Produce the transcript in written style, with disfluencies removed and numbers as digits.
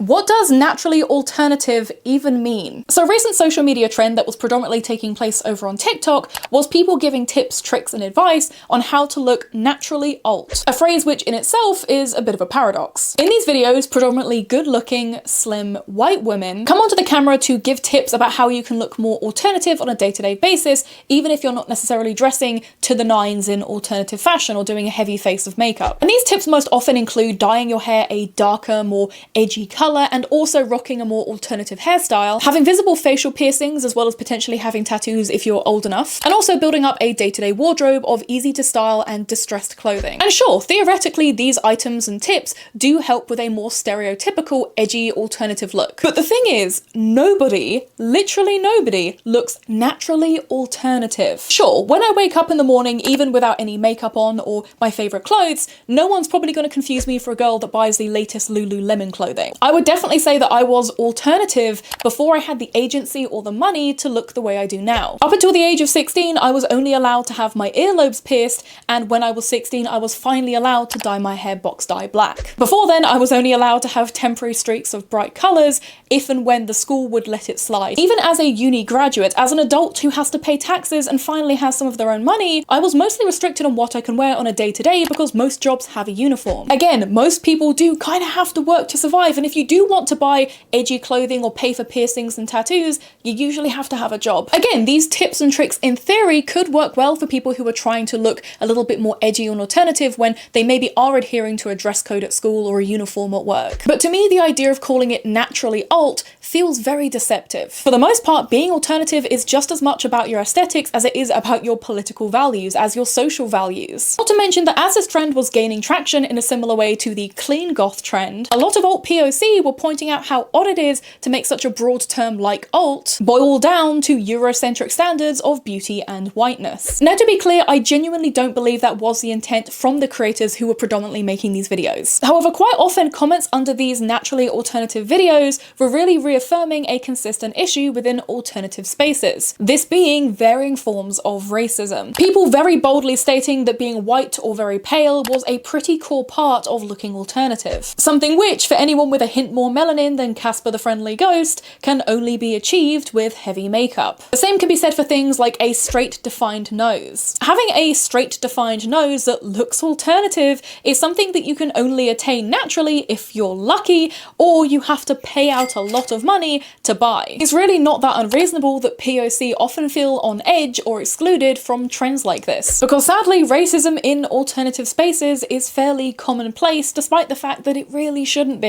What does naturally alternative even mean? So a recent social media trend that was predominantly taking place over on TikTok was people giving tips, tricks, and advice on how to look naturally alt, a phrase which in itself is a bit of a paradox. In these videos, predominantly good-looking, slim, white women come onto the camera to give tips about how you can look more alternative on a day-to-day basis, even if you're not necessarily dressing to the nines in alternative fashion or doing a heavy face of makeup. And these tips most often include dyeing your hair a darker, more edgy color, and also rocking a more alternative hairstyle, having visible facial piercings, as well as potentially having tattoos if you're old enough, and also building up a day-to-day wardrobe of easy to style and distressed clothing. And sure, theoretically, these items and tips do help with a more stereotypical, edgy, alternative look. But the thing is, nobody, literally nobody, looks naturally alternative. Sure, when I wake up in the morning, even without any makeup on or my favorite clothes, no one's probably going to confuse me for a girl that buys the latest Lululemon clothing. I would definitely say that I was alternative before I had the agency or the money to look the way I do now. Up until the age of 16, I was only allowed to have my earlobes pierced, and when I was 16, I was finally allowed to dye my hair box dye black. Before then, I was only allowed to have temporary streaks of bright colours if and when the school would let it slide. Even as a uni graduate, as an adult who has to pay taxes and finally has some of their own money, I was mostly restricted on what I can wear on a day-to-day because most jobs have a uniform. Again, most people do kind of have to work to survive, and if you do want to buy edgy clothing or pay for piercings and tattoos, you usually have to have a job. Again, these tips and tricks in theory could work well for people who are trying to look a little bit more edgy and alternative when they maybe are adhering to a dress code at school or a uniform at work. But to me, the idea of calling it naturally alt feels very deceptive. For the most part, being alternative is just as much about your aesthetics as it is about your political values, as your social values. Not to mention that as this trend was gaining traction in a similar way to the clean goth trend, a lot of alt POC were pointing out how odd it is to make such a broad term like alt boil down to Eurocentric standards of beauty and whiteness. Now, to be clear, I genuinely don't believe that was the intent from the creators who were predominantly making these videos. However, quite often comments under these naturally alternative videos were really reaffirming a consistent issue within alternative spaces, this being varying forms of racism. People very boldly stating that being white or very pale was a pretty core part of looking alternative, something which, for anyone with a hint more melanin than Casper the Friendly Ghost, can only be achieved with heavy makeup. The same can be said for things like a straight defined nose. Having a straight defined nose that looks alternative is something that you can only attain naturally if you're lucky, or you have to pay out a lot of money to buy. It's really not that unreasonable that POC often feel on edge or excluded from trends like this, because sadly racism in alternative spaces is fairly commonplace despite the fact that it really shouldn't be.